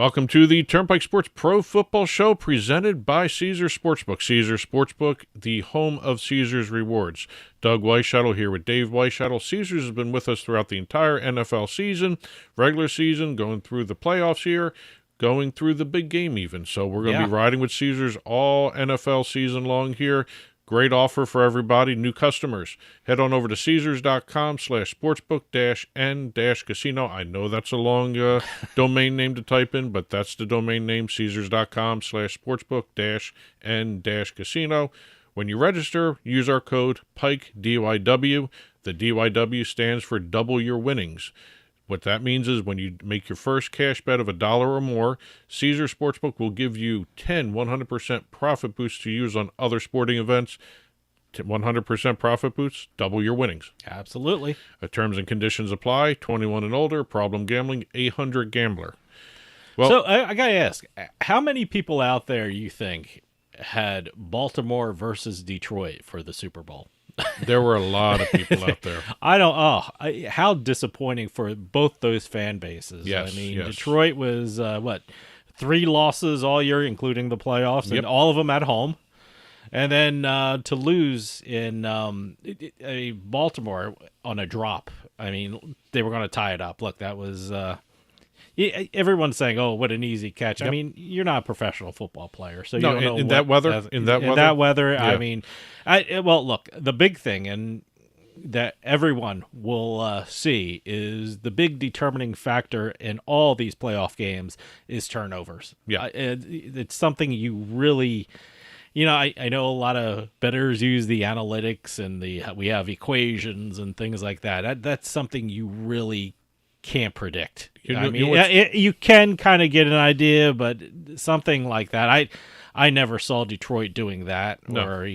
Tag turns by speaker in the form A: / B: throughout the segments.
A: Welcome to the Turnpike Sports Pro Football Show presented by Caesars Sportsbook. Caesars Sportsbook, the home of Caesars Rewards. Doug Weischadle here with Dave Weischadle. Caesars has been with us throughout the entire NFL season, regular season, going through the playoffs here, going through the big game even. So we're going to be riding with Caesars all NFL season long here. Great offer for everybody, new customers. Head on over to Caesars.com/sportsbook-n-casino. I know that's a long domain name to type in, but that's the domain name, Caesars.com/sportsbook-n-casino. When you register, use our code PIKE, DYW. The DYW stands for double your winnings. What that means is when you make your first cash bet of $1 or more, Caesars Sportsbook will give you 100% profit boosts to use on other sporting events. 100% profit boosts, double your winnings.
B: Absolutely.
A: Terms and conditions apply. 21 and older, problem gambling, 800 gambler. Well,
B: so I got to ask, how many people out there you think had Baltimore versus Detroit for the Super Bowl?
A: There were a lot of people out there.
B: How disappointing for both those fan bases.
A: Yes,
B: I mean,
A: yes.
B: Detroit was, 3 losses all year, including the playoffs, and all of them at home. And then to lose in Baltimore on a drop. I mean, they were going to tie it up. Look, that was everyone's saying, "Oh, what an easy catch."
A: Yep.
B: I mean, you're not a professional football player, so you
A: No,
B: don't know
A: in that weather.
B: Yeah.
A: Yeah.
B: I mean, look, the big thing and that everyone will see is the big determining factor in all these playoff games is turnovers.
A: Yeah.
B: It's something you really. I know a lot of bettors use the analytics and we have equations and things like that. That's something you really can't predict. You can kind of get an idea, but something like that, I never saw Detroit doing that, or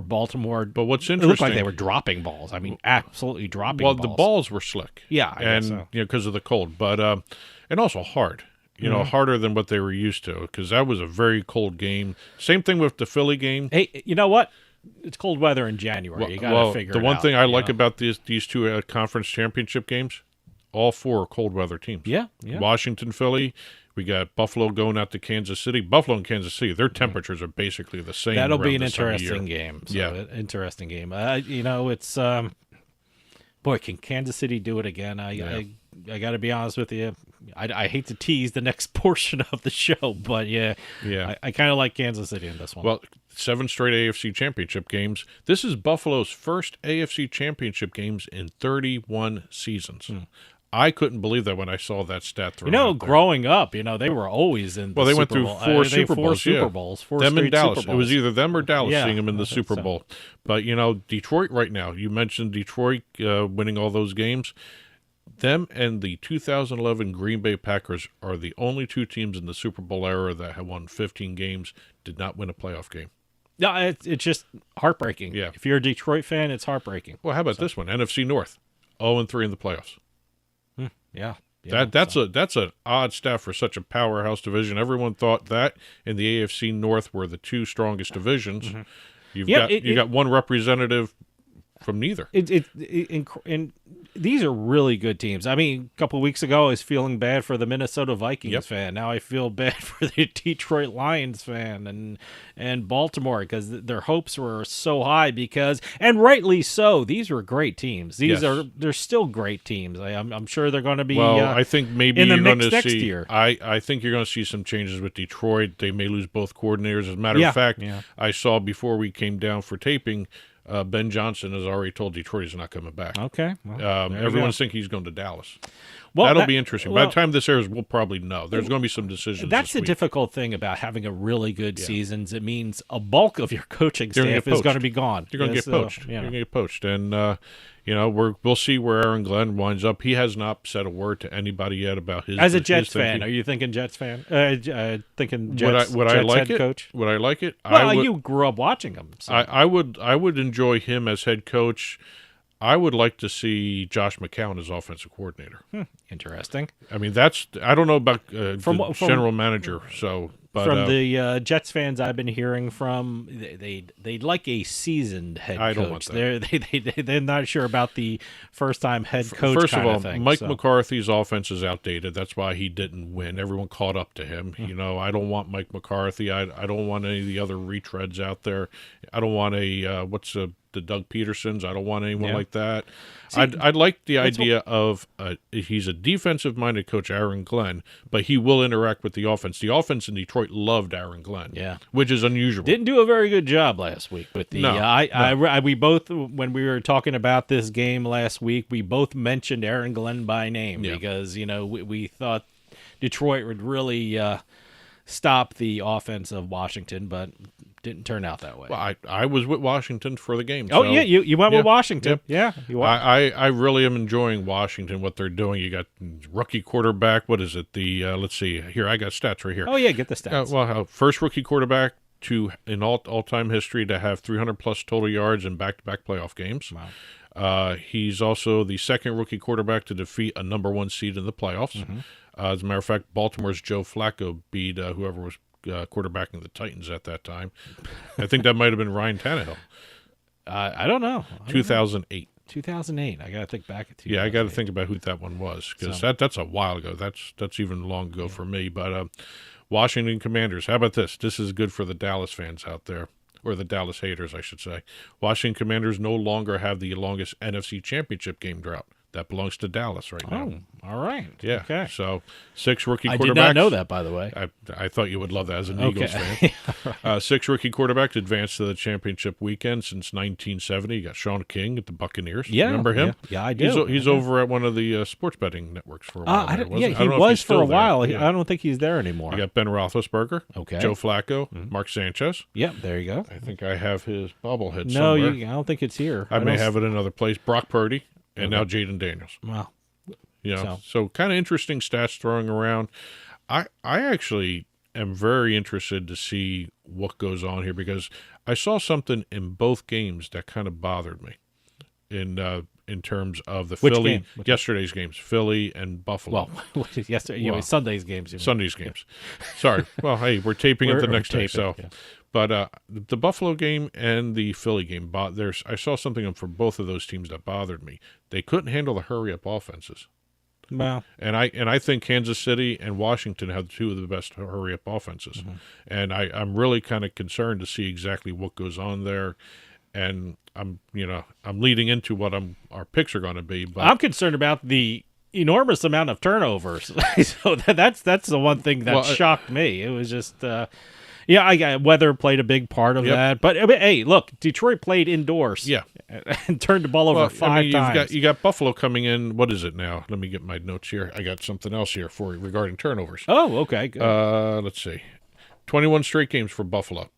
B: Baltimore.
A: But what's interesting,
B: it looked like they were dropping balls. I mean, absolutely dropping balls.
A: Well, the balls were slick.
B: Yeah, I guess so.
A: Because of the cold, but and also hard. Harder than what they were used to, because that was a very cold game. Same thing with the Philly game.
B: Hey, you know what? It's cold weather in January. You got to figure it out.
A: The one thing I like about these two conference championship games, all 4 are cold weather teams.
B: Yeah.
A: Washington, Philly. We got Buffalo going out to Kansas City. Buffalo and Kansas City, their temperatures are basically the same.
B: That'll be an interesting game. Interesting game. It's boy, can Kansas City do it again? I got to be honest with you. I hate to tease the next portion of the show, but I kind of like Kansas City in this one.
A: Well, 7 straight AFC championship games. This is Buffalo's first AFC championship games in 31 seasons. I couldn't believe that when I saw that stat thrown out there.
B: Growing up, they were always in the
A: they went
B: Super
A: through
B: Bowl.
A: 4 Super Bowls.
B: 4 Super Bowls. 4
A: them
B: straight
A: in Dallas.
B: Super Bowls.
A: It was either them or Dallas seeing them in the Super
B: so.
A: Bowl. But, Detroit right now, you mentioned Detroit winning all those games. Them and the 2011 Green Bay Packers are the only 2 teams in the Super Bowl era that have won 15 games, did not win a playoff game.
B: No, it's just heartbreaking.
A: Yeah.
B: If you're a Detroit fan, it's heartbreaking.
A: Well, how about this one? NFC North, 0-3 in the playoffs.
B: Yeah.
A: That's an odd stat for such a powerhouse division. Everyone thought that in the AFC North were the 2 strongest divisions.
B: Mm-hmm.
A: You got one representative from neither.
B: And these are really good teams. I mean, a couple of weeks ago, I was feeling bad for the Minnesota Vikings fan. Now I feel bad for the Detroit Lions fan and Baltimore because their hopes were so high and rightly so. These were great teams. They're still great teams. I'm sure they're going to be.
A: Well, I think maybe
B: in the
A: you're going to
B: next
A: see.
B: year.
A: I think you're going to see some changes with Detroit. They may lose both coordinators. As a matter of fact, I saw before we came down for taping. Ben Johnson has already told Detroit he's not coming back.
B: Okay. Well,
A: everyone's thinking he's going to Dallas.
B: Well,
A: that'll be interesting. By the time this airs, we'll probably know. There's going to be some decisions.
B: That's the difficult thing about having a really good season. It means a bulk of your coaching staff is going to be gone.
A: You're going to get poached. You're going to get poached. And, we'll see where Aaron Glenn winds up. He has not said a word to anybody yet about his.
B: As a Jets fan, are you thinking Jets fan? Thinking Jets,
A: would I like
B: head
A: it?
B: coach?
A: Would I like it?
B: Well, you grew up watching him. So.
A: I would enjoy him as head coach. I would like to see Josh McCown as offensive coordinator.
B: Interesting.
A: I mean, I don't know about general manager. So But
B: from the Jets fans I've been hearing from, they'd like a seasoned head coach.
A: I don't want that.
B: They're not sure about the first-time head coach
A: First
B: kind
A: of all,
B: of thing.
A: Mike McCarthy's offense is outdated. That's why he didn't win. Everyone caught up to him. You know, I don't want Mike McCarthy. I don't want any of the other retreads out there. I don't want the Doug Petersons. I don't want anyone like that. See, I'd like the idea of he's a defensive-minded coach, Aaron Glenn, but he will interact with the offense. The offense in Detroit loved Aaron Glenn, which is unusual.
B: Didn't do a very good job last week with the. No. We both, when we were talking about this game last week, we both mentioned Aaron Glenn by name because we thought Detroit would really stop the offense of Washington, but didn't turn out that way.
A: Well, I was with Washington for the game.
B: Oh, so, you went with Washington.
A: Yep.
B: Yeah.
A: I really am enjoying Washington, what they're doing. You got rookie quarterback. What is it? Let's see. Here, I got stats right here.
B: Oh, yeah, get the stats.
A: First rookie quarterback in all-time history to have 300-plus total yards in back-to-back playoff games.
B: Wow.
A: He's also the second rookie quarterback to defeat a number one seed in the playoffs.
B: Mm-hmm.
A: As a matter of fact, Baltimore's Joe Flacco beat whoever was quarterbacking the Titans at that time. I think that might have been Ryan Tannehill.
B: I don't know.
A: 2008.
B: 2008. I got to think back at 2008.
A: Yeah, I got to think about who that one was because that's a while ago. That's even long ago for me. But Washington Commanders, how about this? This is good for the Dallas fans out there, or the Dallas haters, I should say. Washington Commanders no longer have the longest NFC Championship game drought. That belongs to Dallas right now.
B: Oh, all right.
A: Yeah.
B: Okay.
A: So 6 rookie quarterbacks.
B: I did not know that, by the way.
A: I thought you would love that as an Eagles fan. 6 rookie quarterbacks advanced to the championship weekend since 1970. You got Sean King at the Buccaneers.
B: Yeah.
A: Remember him?
B: Yeah, I do.
A: He's over at one of the sports betting networks for a while.
B: He was for a while. I don't think he's there anymore.
A: You got Ben Roethlisberger.
B: Okay.
A: Joe Flacco. Mark Sanchez.
B: Yep, there you go.
A: I think I have his bobblehead
B: somewhere.
A: No,
B: I don't think it's here.
A: I may have it in another place. Brock Purdy. And now Jaden Daniels.
B: Wow.
A: So kind of interesting stats throwing around. I actually am very interested to see what goes on here because I saw something in both games that kind of bothered me in terms of the yesterday's games, Philly and Buffalo.
B: Well, yesterday, Sunday's games.
A: Sunday's games. Sorry. Well, hey, we're taping it the next day, so. Yeah. But the Buffalo game and the Philly game, I saw something for both of those teams that bothered me. They couldn't handle the hurry-up offenses.
B: Wow.
A: And I think Kansas City and Washington have 2 of the best hurry-up offenses. Mm-hmm. And I'm really kind of concerned to see exactly what goes on there. And I'm leading into what our picks are going to be. But
B: I'm concerned about the enormous amount of turnovers. So that's the one thing that shocked me. It was just. Weather played a big part of that. But, hey, look, Detroit played indoors.
A: Yeah.
B: And turned the ball over 5 times.
A: You got Buffalo coming in. What is it now? Let me get my notes here. I got something else here for you regarding turnovers.
B: Oh, okay. Good.
A: Let's see. 21 straight games for Buffalo,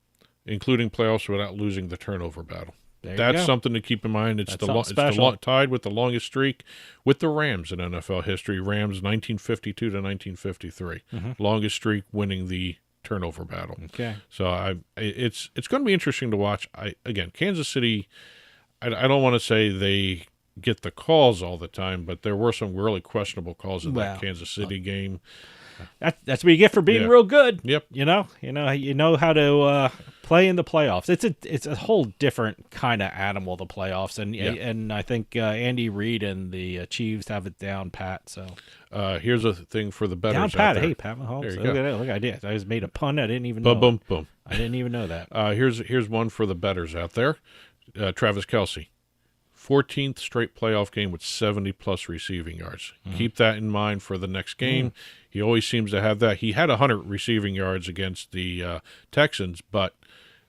A: including playoffs without losing the turnover battle. That's something to keep in mind. It's tied with the longest streak with the Rams in NFL history. Rams 1952 to 1953. Mm-hmm. Longest streak winning the turnover battle.
B: Okay.
A: So it's going to be interesting to watch. Kansas City, I don't want to say they get the calls all the time, but there were some really questionable calls in that Kansas City game.
B: That's what you get for being real good.
A: Yep.
B: You know how to play in the playoffs. It's a whole different kind of animal, the playoffs, and I think Andy Reid and the Chiefs have it down pat. So
A: here's a thing for the bettors
B: down pat.
A: out there.
B: Hey, Pat Mahomes. Look at that. Look, I did. I just made a pun. I didn't even
A: know.
B: Boom,
A: boom.
B: I didn't even know that.
A: Here's one for the bettors out there. Travis Kelce. 14th straight playoff game with 70-plus receiving yards. Mm-hmm. Keep that in mind for the next game. Mm-hmm. He always seems to have that. He had 100 receiving yards against the Texans, but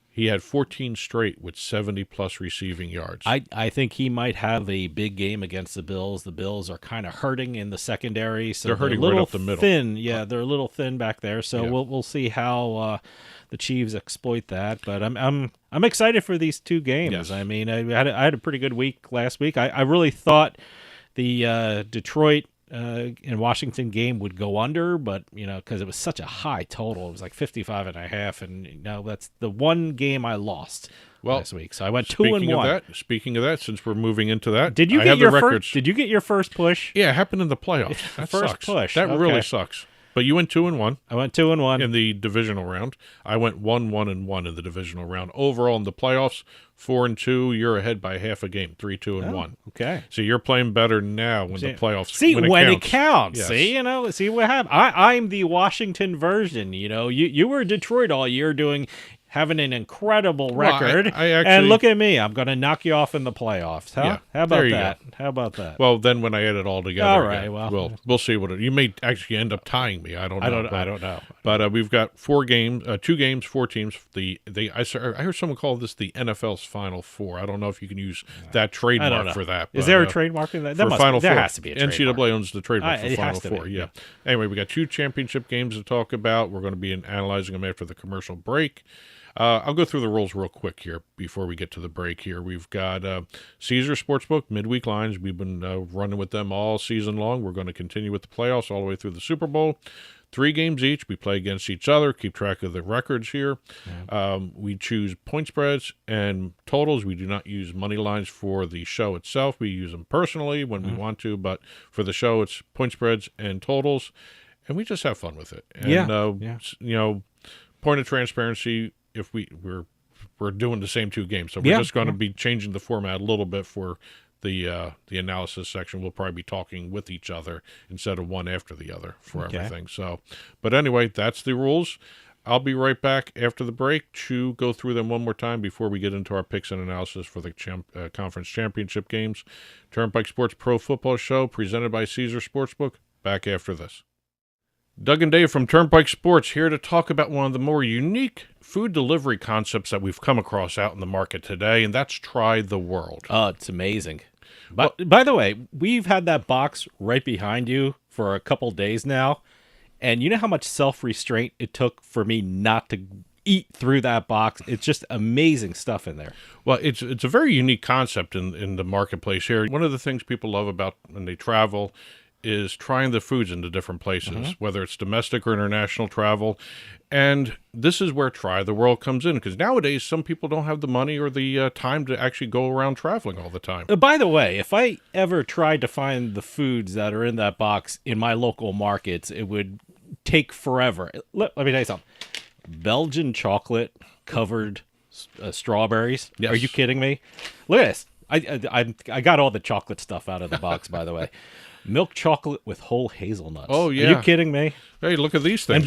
A: he had 14 straight with 70-plus receiving yards.
B: I think he might have a big game against the Bills. The Bills are kind of hurting in the secondary. So
A: they're hurting
B: a little
A: right up the middle.
B: Thin. Yeah, they're a little thin back there. So we'll see how the Chiefs exploit that. But I'm excited for these 2 games.
A: Yes.
B: I mean, I had a pretty good week last week. I really thought the Detroit and Washington game would go under, but because it was such a high total, it was like 55.5, and that's the one game I lost last week. So I went 2-1.
A: Speaking of that, since we're moving into that,
B: did you get your first push?
A: Yeah, it happened in the playoffs. That
B: first
A: sucks.
B: push.
A: That really sucks. But you went 2-1.
B: I went 2-1
A: in the divisional round. I went 1-1-1 in the divisional round. Overall in the playoffs, 4-2. You're ahead by half a game, 3-2-1.
B: Okay.
A: So you're playing better now when the playoffs.
B: See when it counts.
A: Yes.
B: See, see what happened. I'm the Washington version. You were Detroit all year having an incredible record.
A: I actually,
B: and look at me. I'm going to knock you off in the playoffs. Huh?
A: Yeah,
B: How about that? How about that?
A: Well, then when I add it all together,
B: all right. Well,
A: we'll see what you may actually end up tying me. I don't know.
B: I don't know.
A: But we've got 4 games, 2 games, 4 teams. I heard someone call this the NFL's Final Four. I don't know if you can use that trademark for that.
B: Is there a trademark in that? There has to be a trademark.
A: NCAA owns the trademark for Final Four.
B: Yeah.
A: Anyway, we got 2 championship games to talk about. We're going to be analyzing them after the commercial break. I'll go through the rules real quick here before we get to the break here. We've got Caesars Sportsbook, midweek lines. We've been running with them all season long. We're going to continue with the playoffs all the way through the Super Bowl. 3 games each. We play against each other, keep track of the records here. Yeah. We choose point spreads and totals. We do not use money lines for the show itself. We use them personally when we want to, but for the show, it's point spreads and totals, and we just have fun with it. And, point of transparency, if we're doing the same 2 games, so we're just going to be changing the format a little bit for the analysis section. We'll probably be talking with each other instead of one after the other for everything. So, but anyway, that's the rules. I'll be right back after the break to go through them one more time before we get into our picks and analysis for the conference championship games. Turnpike Sports Pro Football Show presented by Caesars Sportsbook. Back after this. Doug and Dave from Turnpike Sports here to talk about one of the more unique food delivery concepts that we've come across out in the market today, and that's Try the World.
B: Oh, it's amazing. But by the way, we've had that box right behind you for a couple days now, and you know how much self-restraint it took for me not to eat through that box? It's just amazing stuff in there.
A: Well, it's a very unique concept in the marketplace here. One of the things people love about when they travel is trying the foods into different places, whether it's domestic or international travel. And this is where Try the World comes in, because nowadays some people don't have the money or the time to actually go around traveling all the time.
B: By the way, if I ever tried to find the foods that are in that box in my local markets, it would take forever. Let me tell you something. Belgian chocolate covered strawberries.
A: Yes.
B: Are you kidding me? Look at this. I got all the chocolate stuff out of the box, by the way. Milk chocolate with whole hazelnuts.
A: Oh, yeah.
B: Are you kidding me?
A: Hey, look at these things.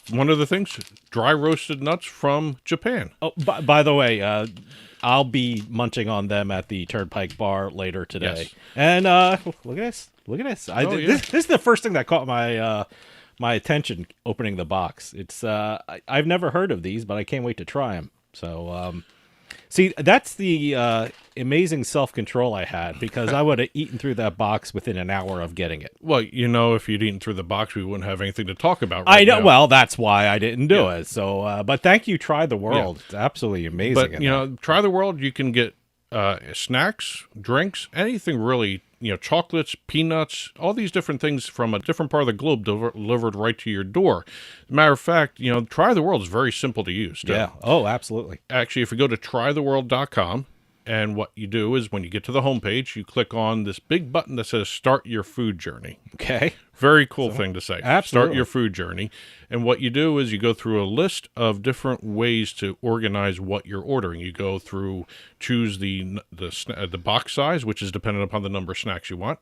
A: One of the things, dry roasted nuts from Japan.
B: Oh, by the way, I'll be munching on them at the Turnpike bar later today.
A: Yes.
B: And look at this. Look at this. This is the first thing that caught my attention opening the box. It's I've never heard of these, but I can't wait to try them. So, see, that's the amazing self-control I had, because I would have eaten through that box within an hour of getting it.
A: Well, if you'd eaten through the box, we wouldn't have anything to talk about
B: I know.
A: now.
B: Well, that's why I didn't do it. So, but thank you, Try the World.
A: Yeah.
B: It's absolutely amazing.
A: But, Try the World, you can get snacks, drinks, anything really, chocolates, peanuts, all these different things from a different part of the globe delivered right to your door. Matter of fact, Try the World is very simple to use.
B: Yeah. Oh, absolutely.
A: Actually, if you go to trytheworld.com, and what you do is when you get to the homepage, you click on this big button that says Start Your Food Journey.
B: Okay.
A: Very cool thing to say.
B: Absolutely.
A: Start your food journey. And what you do is you go through a list of different ways to organize what you're ordering. You go through, choose the box size, which is dependent upon the number of snacks you want.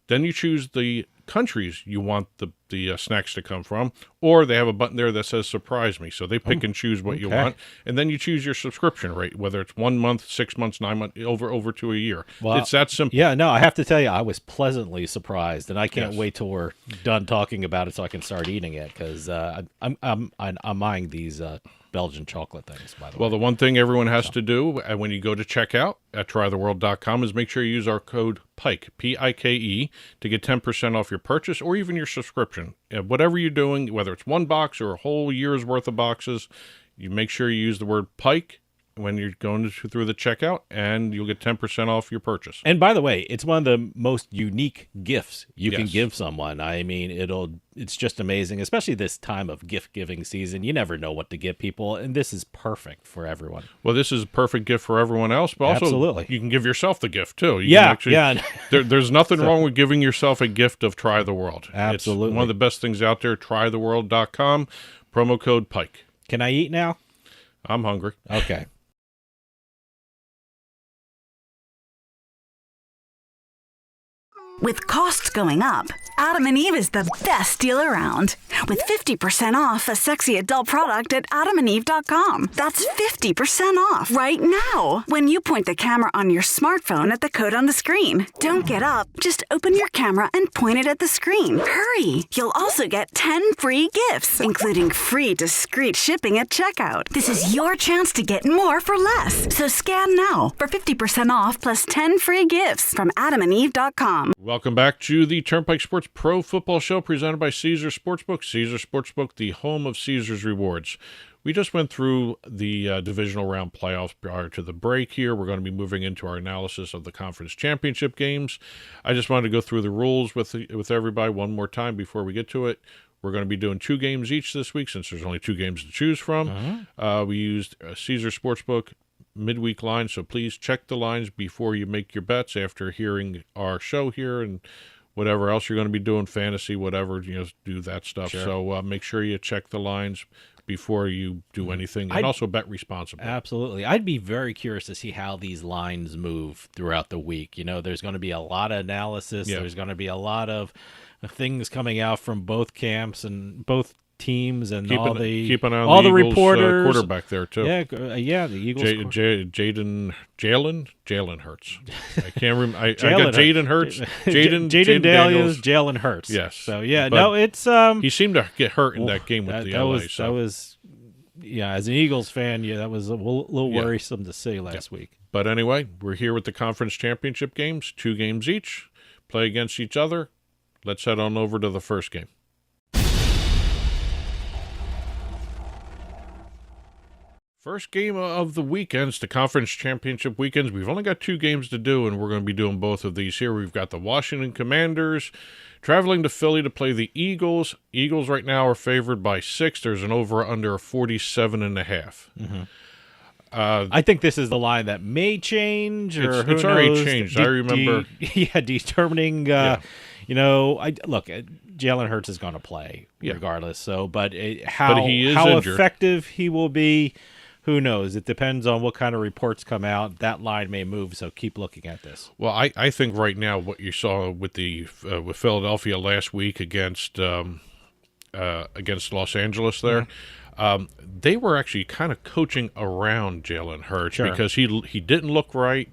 A: Then you choose the countries you want the snacks to come from, or they have a button there that says surprise me, so they pick and choose what you want, and then you choose your subscription rate, whether it's 1 month, 6 months, 9 months, over to a year. Well, it's that simple.
B: Yeah, no, I have to tell you, I was pleasantly surprised, and I can't wait till we're done talking about it so I can start eating it, because I'm eyeing these Belgian chocolate things, by the way.
A: Well, the one thing everyone has to do when you go to checkout at trytheworld.com is make sure you use our code PIKE, P-I-K-E, to get 10% off your purchase or even your subscription. Whatever you're doing, whether it's one box or a whole year's worth of boxes, you make sure you use the word PIKE when you're going through the checkout, and you'll get 10% off your purchase.
B: And by the way, it's one of the most unique gifts you can
A: Yes.
B: give someone. I mean, it's just amazing, especially this time of gift giving season. You never know what to give people, and this is perfect for everyone.
A: Well, this is a perfect gift for everyone else, but also
B: Absolutely.
A: you can give yourself the gift too. You
B: Yeah,
A: can actually,
B: yeah.
A: there's nothing wrong with giving yourself a gift of Try the World.
B: Absolutely.
A: It's one of the best things out there, trytheworld.com, promo code PIKE.
B: Can I eat now?
A: I'm hungry.
B: Okay.
C: With costs going up, Adam and Eve is the best deal around. With 50% off a sexy adult product at adamandeve.com. That's 50% off right now when you point the camera on your smartphone at the code on the screen. Don't get up. Just open your camera and point it at the screen. Hurry. You'll also get 10 free gifts, including free discreet shipping at checkout. This is your chance to get more for less. So scan now for 50% off plus 10 free gifts from adamandeve.com.
A: Welcome back to the Turnpike Sports Pro Football Show presented by Caesars Sportsbook. Caesars Sportsbook, the home of Caesars rewards. We just went through the Divisional Round playoffs prior to the break here. We're going to be moving into our analysis of the conference championship games. I just wanted to go through the rules with everybody one more time before we get to it. We're going to be doing 2 games each this week since there's only 2 games to choose from. We used Caesars Sportsbook midweek line, so please check the lines before you make your bets after hearing our show here and whatever else you're going to be doing, fantasy, whatever, do that stuff.
B: Sure.
A: So make sure you check the lines before you do anything, and also bet responsibly.
B: Absolutely. I'd be very curious to see how these lines move throughout the week. There's going to be a lot of analysis.
A: Yeah.
B: There's going to be a lot of things coming out from both camps and both teams and
A: Keep
B: all
A: an
B: the
A: eye on
B: all
A: the
B: the
A: Eagles,
B: reporters,
A: quarterback there too.
B: Yeah, the Eagles.
A: Jalen Hurts. I can't remember. I got
B: Jalen
A: Jaden Hurts.
B: Jaden Daniels, Jalen Hurts.
A: Yes.
B: So yeah,
A: But
B: no, it's
A: he seemed to get hurt in that game with the LA.
B: That was as an Eagles fan, that was a little
A: Yeah.
B: worrisome to see last week.
A: But anyway, we're here with the conference championship games, 2 games each, play against each other. Let's head on over to the first game. First game of the weekends, the conference championship weekends. We've only got 2 games to do, and we're going to be doing both of these here. We've got the Washington Commanders traveling to Philly to play the Eagles. Eagles right now are favored by 6. There's an over-under of 47.5.
B: I think this is the line that may change, or
A: It's-
B: who
A: it's already
B: knows?
A: changed. I remember-
B: Determining.
A: Yeah.
B: Jalen Hurts is going to play
A: Yeah.
B: regardless. So, but how
A: he is
B: how
A: injured.
B: effective he will be, who knows? It depends on what kind of reports come out. That line may move. So keep looking at this.
A: Well, I think right now what you saw with with Philadelphia last week against Los Angeles there, they were actually kind of coaching around Jalen Hurts because he didn't look right.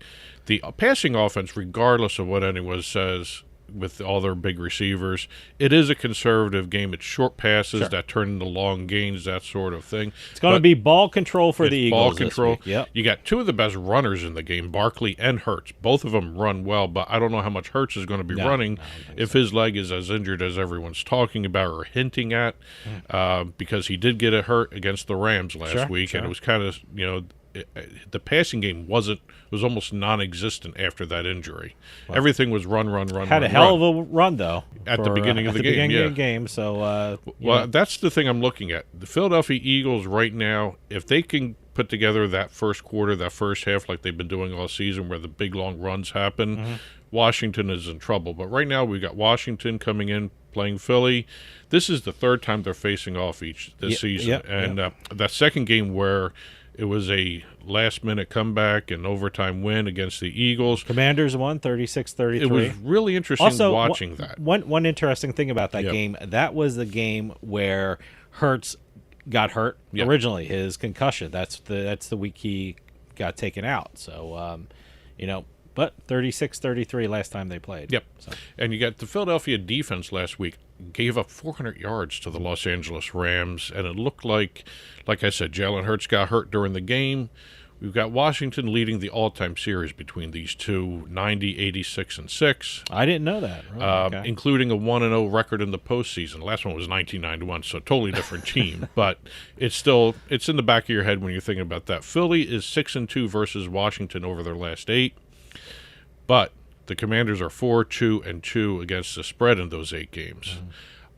A: The passing offense, regardless of what anyone says, with all their big receivers, it is a conservative game. It's short passes that turn into long gains, that sort of thing.
B: It's going to be ball control for the Eagles.
A: Ball
B: this
A: control.
B: week. Yep.
A: You got 2 of the best runners in the game, Barkley and Hurts. Both of them run well, but I don't know how much Hurts is going to be running if his leg is as injured as everyone's talking about or hinting at, because he did get a hurt against the Rams last week, and it was kind of, the passing game was almost non-existent after that injury. Everything was run.
B: Had a hell of a run though
A: at the beginning of the game.
B: Beginning of the game. So
A: that's the thing I'm looking at. The Philadelphia Eagles right now, if they can put together that first quarter, that first half, like they've been doing all season, where the big long runs happen, Washington is in trouble. But right now we've got Washington coming in playing Philly. This is the 3rd time they're facing off this season, and that second game where it was a last-minute comeback and overtime win against the Eagles.
B: Commanders won 36-33.
A: It was really interesting watching that.
B: One interesting thing about that game, that was the game where Hurts got hurt originally, his concussion. That's the week he got taken out. So, but 36-33 last time they played.
A: Yep.
B: So.
A: And you got the Philadelphia defense last week gave up 400 yards to the Los Angeles Rams, and it looked like I said, Jalen Hurts got hurt during the game. We've got Washington leading the all-time series between these two, 90, 86, and 6.
B: I didn't know that. Really? Okay.
A: Including a 1-0 record in the postseason. The last one was 1991, so a totally different team. But it's in the back of your head when you're thinking about that. Philly is 6-2 versus Washington over their last 8. But the Commanders are 4-2-2 against the spread in those 8 games. Mm-hmm.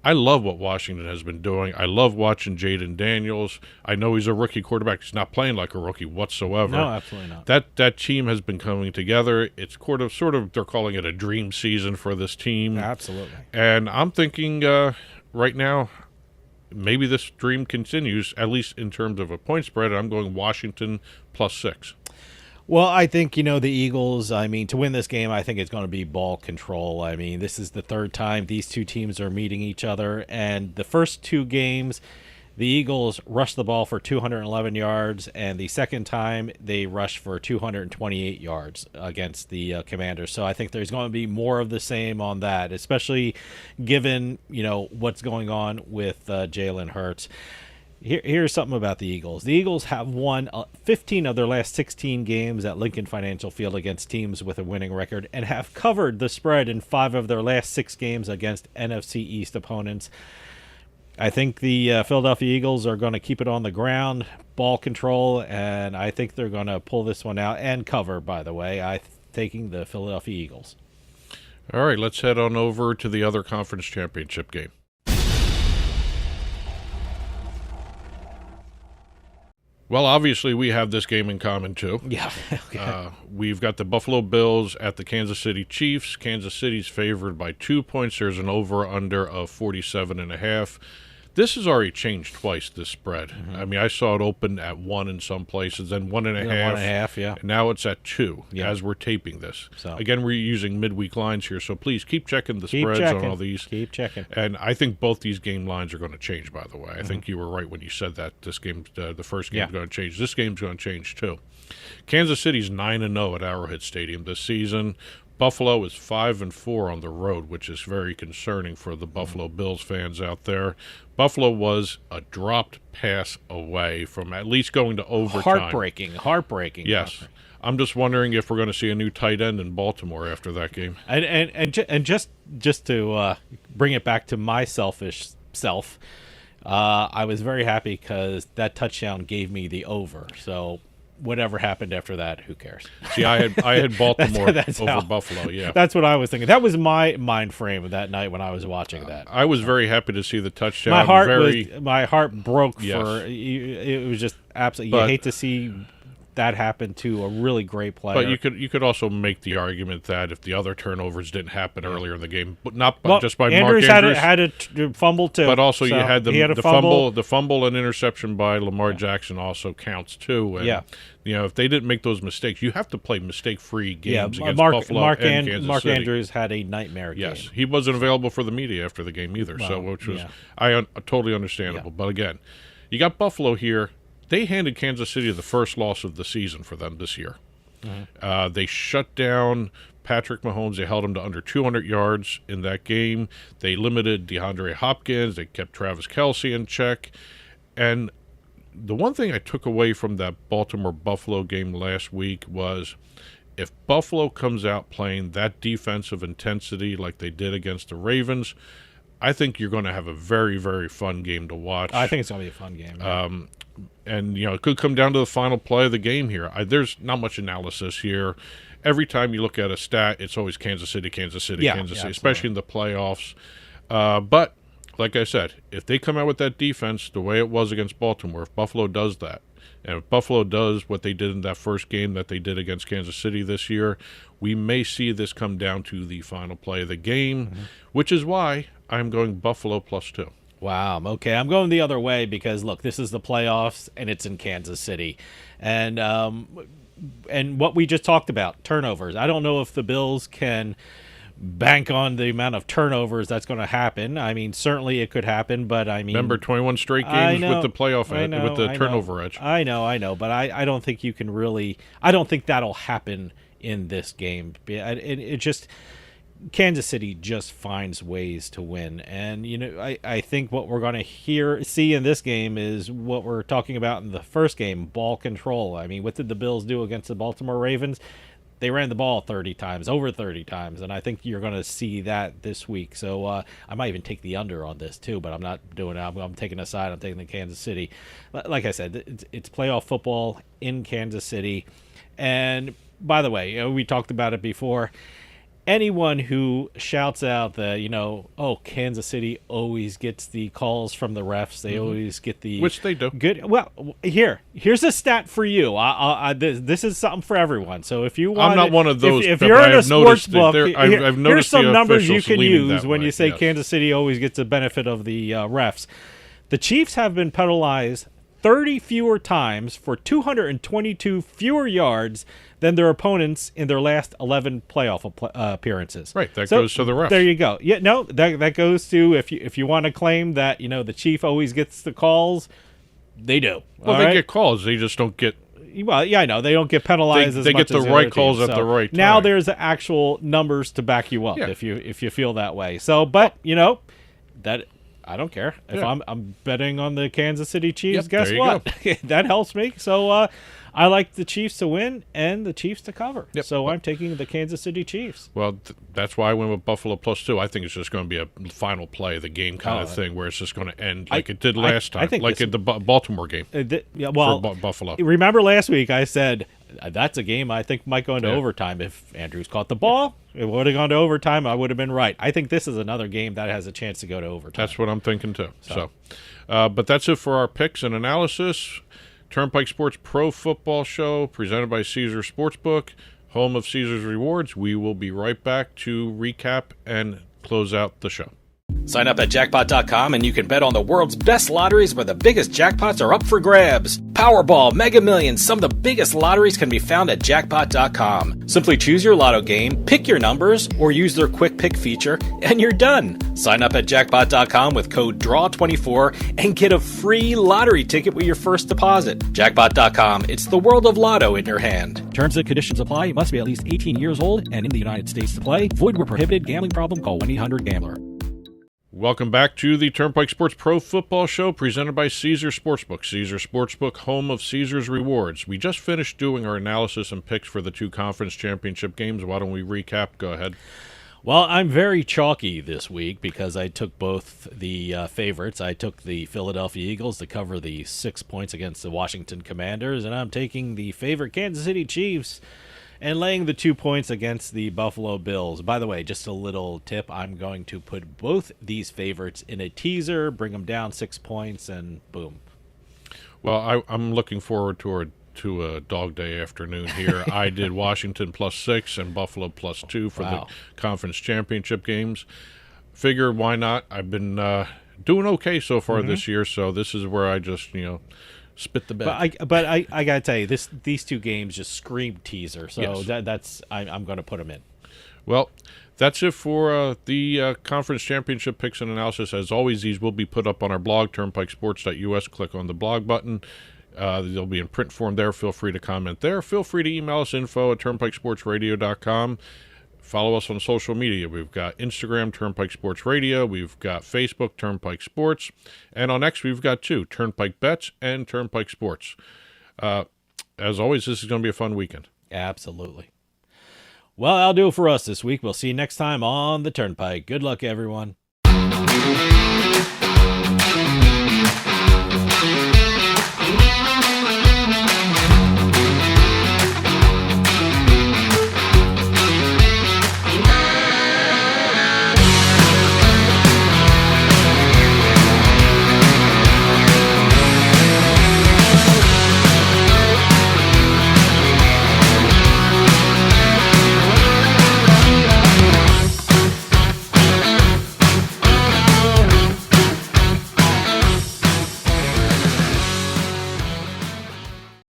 A: I love what Washington has been doing. I love watching Jaden Daniels. I know he's a rookie quarterback. He's not playing like a rookie whatsoever.
B: No, absolutely not.
A: That team has been coming together. It's sort of they're calling it a dream season for this team.
B: Absolutely.
A: And I'm thinking right now maybe this dream continues, at least in terms of a point spread. I'm going Washington +6.
B: Well, I think, the Eagles, to win this game, I think it's going to be ball control. This is the third time these two teams are meeting each other. And the first 2 games, the Eagles rushed the ball for 211 yards. And the second time, they rushed for 228 yards against the Commanders. So I think there's going to be more of the same on that, especially given, what's going on with Jalen Hurts. Here's something about the Eagles. The Eagles have won 15 of their last 16 games at Lincoln Financial Field against teams with a winning record and have covered the spread in 5 of their last 6 games against NFC East opponents. I think the Philadelphia Eagles are going to keep it on the ground, ball control, and I think they're going to pull this one out and cover, by the way. I'm taking the Philadelphia Eagles.
A: All right, let's head on over to the other conference championship game. Well, obviously, we have this game in common, too.
B: Yeah. Okay.
A: We've got the Buffalo Bills at the Kansas City Chiefs. Kansas City's favored by 2 points. There's an over-under of 47.5. This has already changed twice, this spread. Mm-hmm. I saw it open at 1 in some places, then 1.5.
B: 1.5, yeah.
A: And now it's at 2
B: yeah.
A: as we're taping this.
B: So.
A: Again, we're using midweek lines here, so please keep checking the spreads on all these.
B: Keep checking.
A: And I think both these game lines are going to change, by the way. I think you were right when you said that this game, the first game is going to change. This game's going to change, too. Kansas City's 9-0 at Arrowhead Stadium this season. Buffalo is 5-4 on the road, which is very concerning for the Buffalo Bills fans out there. Buffalo was a dropped pass away from at least going to overtime.
B: Heartbreaking.
A: Yes. I'm just wondering if we're going to see a new tight end in Baltimore after that game.
B: And just to bring it back to my selfish self, I was very happy because that touchdown gave me the over. So whatever happened after that, who cares?
A: See, I had Baltimore over Buffalo, yeah.
B: That's what I was thinking. That was my mind frame of that night when I was watching that.
A: I was very happy to see the touchdown.
B: My heart broke for it was just absolutely. You hate to see that happen to a really great player.
A: But you could also make the argument that if the other turnovers didn't happen earlier in the game, but not just by
B: Andrews
A: Mark Andrews
B: had a fumble too.
A: But also you had the fumble and interception by Lamar Jackson also counts too. And, if they didn't make those mistakes, you have to play mistake-free games against Buffalo and Kansas City.
B: Mark Andrews had a nightmare game.
A: Yes, he wasn't available for the media after the game either, which was totally understandable. But again, you got Buffalo here. They handed Kansas City the first loss of the season for them this year. Mm-hmm. They shut down Patrick Mahomes. They held him to under 200 yards in that game. They limited DeAndre Hopkins. They kept Travis Kelce in check. And the one thing I took away from that Baltimore-Buffalo game last week was if Buffalo comes out playing that defensive intensity like they did against the Ravens, I think you're going to have a very, very fun game to watch.
B: I think it's going to be a fun game. Yeah.
A: And, it could come down to the final play of the game here. There's not much analysis here. Every time you look at a stat, it's always Kansas City, Kansas City, especially in the playoffs. But, like I said, if they come out with that defense the way it was against Baltimore, if Buffalo does that, and if Buffalo does what they did in that first game that they did against Kansas City this year, we may see this come down to the final play of the game, which is why I'm going Buffalo +2.
B: Wow. Okay, I'm going the other way because, look, this is the playoffs, and it's in Kansas City. And what we just talked about, turnovers. I don't know if the Bills can bank on the amount of turnovers that's going to happen. Certainly it could happen, but remember
A: 21 straight games with the playoff with the turnover edge.
B: I know, but I don't think you can really. I don't think that'll happen in this game. It just Kansas City just finds ways to win. And, I think what we're going to see in this game is what we're talking about in the first game, ball control. I mean, what did the Bills do against the Baltimore Ravens? They ran the ball 30 times, over 30 times, and I think you're going to see that this week. So I might even take the under on this too, but I'm not doing it. I'm taking a side. I'm taking the Kansas City. Like I said, it's playoff football in Kansas City. And by the way, we talked about it before. Anyone who shouts out that, Kansas City always gets the calls from the refs. They always get the...
A: Which they do.
B: Good. Well, here's a stat for you. This is something for everyone. So if you want...
A: I'm not one of those.
B: If you're in a sports book,
A: I've noticed
B: here's some numbers you can use when
A: way.
B: you say
A: Yes.
B: Kansas City always gets the benefit of the refs. The Chiefs have been penalized 30 fewer times for 222 fewer yards than their opponents in their last 11 playoff appearances.
A: Right, that goes to the refs.
B: There you go. Yeah, no, that goes to if you want to claim that the Chief always gets the calls, they do.
A: Well, they get calls, they just don't get.
B: Well, yeah, I know they don't get penalized.
A: They
B: much
A: get the
B: as
A: right
B: other
A: calls
B: teams.
A: at the right time.
B: Now there's actual numbers to back you up if you feel that way. So, but that. I don't care if I'm betting on the Kansas City Chiefs. Guess what? That helps me. So I like the Chiefs to win and the Chiefs to cover.
A: Yep.
B: So I'm taking the Kansas City Chiefs.
A: Well, that's why I went with Buffalo +2. I think it's just going to be a final play of the game kind of thing where it's just going to end like it did last time, like in the Baltimore game. For Buffalo.
B: Remember last week I said that's a game I think might go into overtime. If Andrews caught the ball, it would have gone to overtime. I would have been right. I think this is another game that has a chance to go to overtime.
A: That's what I'm thinking too. So but that's it for our picks and analysis. Turnpike Sports Pro Football Show presented by Caesars Sportsbook, home of Caesars Rewards. We will be right back to recap and close out the show.
D: Sign up at jackpot.com and you can bet on the world's best lotteries where the biggest jackpots are up for grabs. Powerball, Mega Millions, some of the biggest lotteries can be found at jackpot.com. Simply choose your lotto game, pick your numbers, or use their quick pick feature, and you're done. Sign up at jackpot.com with code DRAW24 and get a free lottery ticket with your first deposit. Jackpot.com, it's the world of lotto in your hand.
E: Terms and conditions apply. You must be at least 18 years old and in the United States to play. Void where prohibited. Gambling problem? Call 1-800-GAMBLER.
A: Welcome back to the Turnpike Sports Pro Football Show presented by Caesars Sportsbook. Caesars Sportsbook, home of Caesars Rewards. We just finished doing our analysis and picks for the two conference championship games. Why don't we recap? Go ahead.
B: Well, I'm very chalky this week because I took both the favorites. I took the Philadelphia Eagles to cover the 6 points against the Washington Commanders, and I'm taking the favorite Kansas City Chiefs and laying the 2 points against the Buffalo Bills. By the way, just a little tip, I'm going to put both these favorites in a teaser, bring them down 6 points, and boom.
A: Well, I'm looking forward to a dog day afternoon here. I did Washington +6 and Buffalo +2 for the conference championship games. Figure, why not? I've been doing okay so far this year, so this is where I just, spit the bed.
B: But I gotta tell you, these two games just scream teaser. So that's I'm going to put them in.
A: Well, that's it for the conference championship picks and analysis. As always, these will be put up on our blog, turnpikesports.us. Click on the blog button. They'll be in print form there. Feel free to comment there. Feel free to email us info@turnpikesportsradio.com. Follow us on social media. We've got Instagram, Turnpike Sports Radio. We've got Facebook, Turnpike Sports. And on X, we've got two, Turnpike Bets and Turnpike Sports. As always, this is going to be a fun weekend.
B: Absolutely. Well, that'll do it for us this week. We'll see you next time on the Turnpike. Good luck, everyone.